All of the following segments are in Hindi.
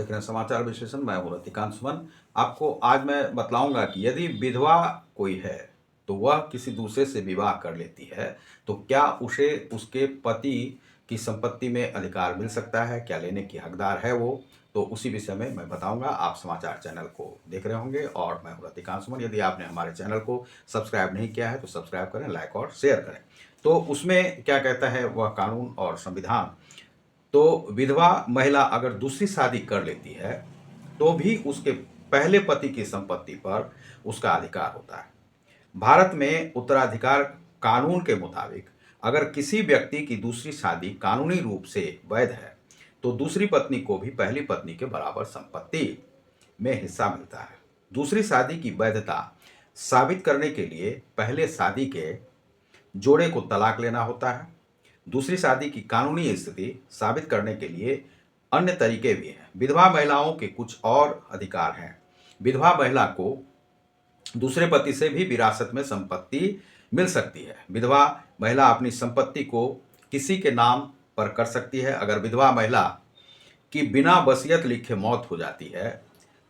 देख रहे हैं समाचार विश्लेषण। मैं हूं रतिकांत सुमन। आपको आज मैं बतलाऊंगा कि यदि विधवा कोई है तो वह किसी दूसरे से विवाह कर लेती है तो क्या उसे उसके पति की संपत्ति में अधिकार मिल सकता है, क्या लेने की हकदार है वो। तो उसी विषय में मैं बताऊंगा। आप समाचार चैनल को देख रहे होंगे और मैं हूं रतिकांत सुमन। यदि आपने हमारे चैनल को सब्सक्राइब नहीं किया है तो सब्सक्राइब करें, लाइक और शेयर करें। तो उसमें क्या कहता है वह कानून और संविधान। तो विधवा महिला अगर दूसरी शादी कर लेती है तो भी उसके पहले पति की संपत्ति पर उसका अधिकार होता है। भारत में उत्तराधिकार कानून के मुताबिक अगर किसी व्यक्ति की दूसरी शादी कानूनी रूप से वैध है तो दूसरी पत्नी को भी पहली पत्नी के बराबर संपत्ति में हिस्सा मिलता है। दूसरी शादी की वैधता साबित करने के लिए पहले शादी के जोड़े को तलाक लेना होता है। दूसरी शादी की कानूनी स्थिति साबित करने के लिए अन्य तरीके भी हैं। विधवा महिलाओं के कुछ और अधिकार हैं। विधवा महिला को दूसरे पति से भी विरासत में संपत्ति मिल सकती है। विधवा महिला अपनी संपत्ति को किसी के नाम पर कर सकती है। अगर विधवा महिला की बिना वसीयत लिखे मौत हो जाती है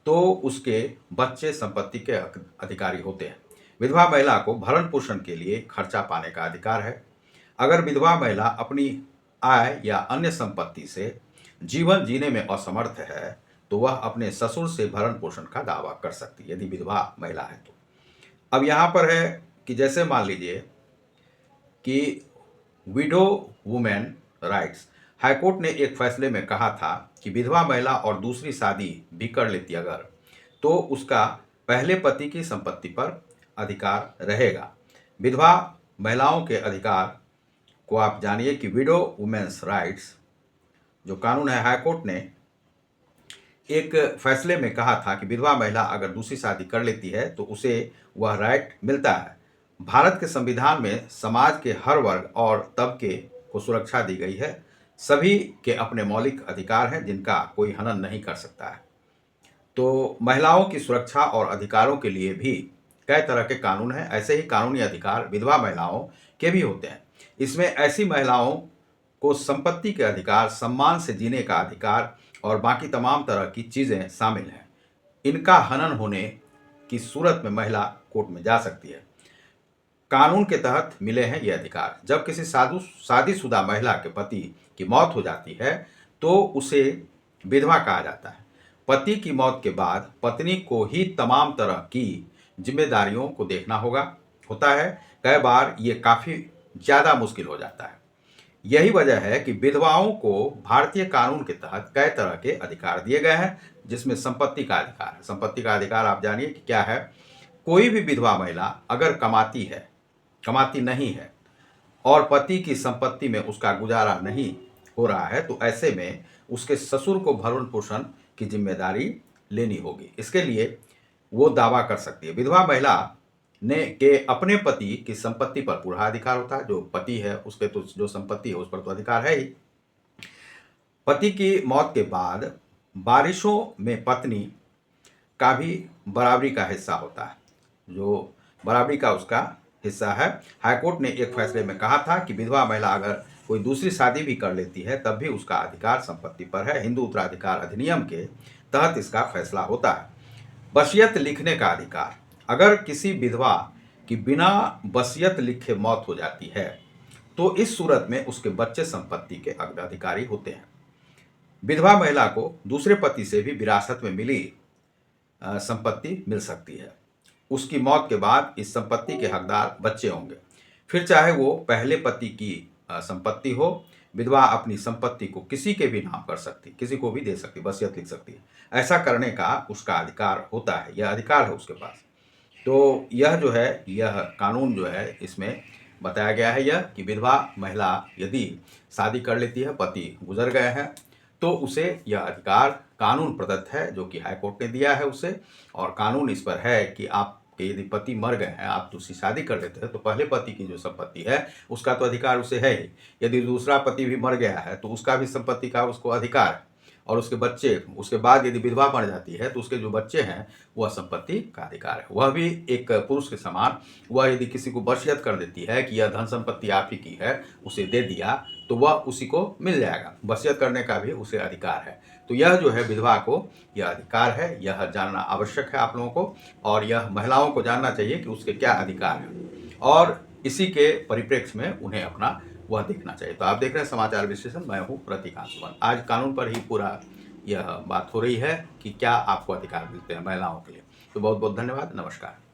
तो उसके बच्चे संपत्ति के अधिकारी होते हैं। विधवा महिला को भरण पोषण के लिए खर्चा पाने का अधिकार है। अगर विधवा महिला अपनी आय या अन्य संपत्ति से जीवन जीने में असमर्थ है तो वह अपने ससुर से भरण पोषण का दावा कर सकती है, यदि विधवा महिला है तो। अब यहाँ पर है कि जैसे मान लीजिए कि विडो वुमेन राइट्स, हाईकोर्ट ने एक फैसले में कहा था कि विधवा महिला और दूसरी शादी भी कर लेती अगर तो उसका पहले पति की संपत्ति पर अधिकार रहेगा। विधवा महिलाओं के अधिकार को आप जानिए कि विडो वुमेन्स राइट्स जो कानून है, हाईकोर्ट ने एक फैसले में कहा था कि विधवा महिला अगर दूसरी शादी कर लेती है तो उसे वह राइट मिलता है। भारत के संविधान में समाज के हर वर्ग और तबके को सुरक्षा दी गई है। सभी के अपने मौलिक अधिकार हैं जिनका कोई हनन नहीं कर सकता है। तो महिलाओं की सुरक्षा और अधिकारों के लिए भी कई तरह के कानून हैं। ऐसे ही कानूनी अधिकार विधवा महिलाओं के भी होते हैं। इसमें ऐसी महिलाओं को संपत्ति के अधिकार, सम्मान से जीने का अधिकार और बाकी तमाम तरह की चीज़ें शामिल हैं। इनका हनन होने की सूरत में महिला कोर्ट में जा सकती है। कानून के तहत मिले हैं ये अधिकार। जब किसी शादीशुदा महिला के पति की मौत हो जाती है तो उसे विधवा कहा जाता है। पति की मौत के बाद पत्नी को ही तमाम तरह की जिम्मेदारियों को देखना होता है। कई बार ये काफ़ी ज़्यादा मुश्किल हो जाता है। यही वजह है कि विधवाओं को भारतीय कानून के तहत कई तरह के अधिकार दिए गए हैं, जिसमें संपत्ति का अधिकार है। संपत्ति का अधिकार आप जानिए कि क्या है। कोई भी विधवा महिला अगर कमाती नहीं है और पति की संपत्ति में उसका गुजारा नहीं हो रहा है तो ऐसे में उसके ससुर को भरण पोषण की जिम्मेदारी लेनी होगी। इसके लिए वो दावा कर सकती है। विधवा महिला ने के अपने पति की संपत्ति पर पूरा अधिकार होता है। जो पति है उसके तो जो संपत्ति है उस पर तो अधिकार है ही। पति की मौत के बाद बारिशों में पत्नी का भी बराबरी का हिस्सा होता है, जो बराबरी का उसका हिस्सा है। हाईकोर्ट ने एक फैसले में कहा था कि विधवा महिला अगर कोई दूसरी शादी भी कर लेती है तब भी उसका अधिकार संपत्ति पर है। हिंदू उत्तराधिकार अधिनियम के तहत इसका फैसला होता है। वसीयत लिखने का अधिकार, अगर किसी विधवा की बिना वसीयत लिखे मौत हो जाती है तो इस सूरत में उसके बच्चे संपत्ति के अधिकारी होते हैं। विधवा महिला को दूसरे पति से भी विरासत में मिली संपत्ति मिल सकती है। उसकी मौत के बाद इस संपत्ति के हकदार बच्चे होंगे। फिर चाहे वो पहले पति की संपत्ति हो, विधवा अपनी संपत्ति को किसी के भी नाम कर सकती, किसी को भी दे सकती, वसीयत लिख सकती है। ऐसा करने का उसका अधिकार होता है, यह अधिकार है उसके पास। तो यह जो है, यह कानून जो है इसमें बताया गया है यह कि विधवा महिला यदि शादी कर लेती है, पति गुजर गए हैं, तो उसे यह अधिकार कानून प्रदत्त है जो कि हाईकोर्ट ने दिया है उसे। और कानून इस पर है कि आपके यदि पति मर गए हैं, आप दूसरी शादी कर लेते हैं तो पहले पति की जो संपत्ति है उसका तो अधिकार उसे है ही। यदि दूसरा पति भी मर गया है तो उसका भी संपत्ति का उसको अधिकार है। और उसके बच्चे, उसके बाद यदि विधवा मर जाती है तो उसके जो बच्चे हैं वह संपत्ति का अधिकार है। वह भी एक पुरुष के समान, वह यदि किसी को वसीयत कर देती है कि यह धन संपत्ति आप ही की है, उसे दे दिया, तो वह उसी को मिल जाएगा। वसीयत करने का भी उसे अधिकार है। तो यह जो है विधवा को यह अधिकार है, यह जानना आवश्यक है आप लोगों को, और यह महिलाओं को जानना चाहिए कि उसके क्या अधिकार हैं, और इसी के परिप्रेक्ष्य में उन्हें अपना वह देखना चाहिए। तो आप देख रहे हैं समाचार विश्लेषण, मैं हूँ प्रतीकांत सुमन। आज कानून पर ही पूरा यह बात हो रही है कि क्या आपको अधिकार मिलते हैं महिलाओं के लिए। तो बहुत बहुत धन्यवाद, नमस्कार।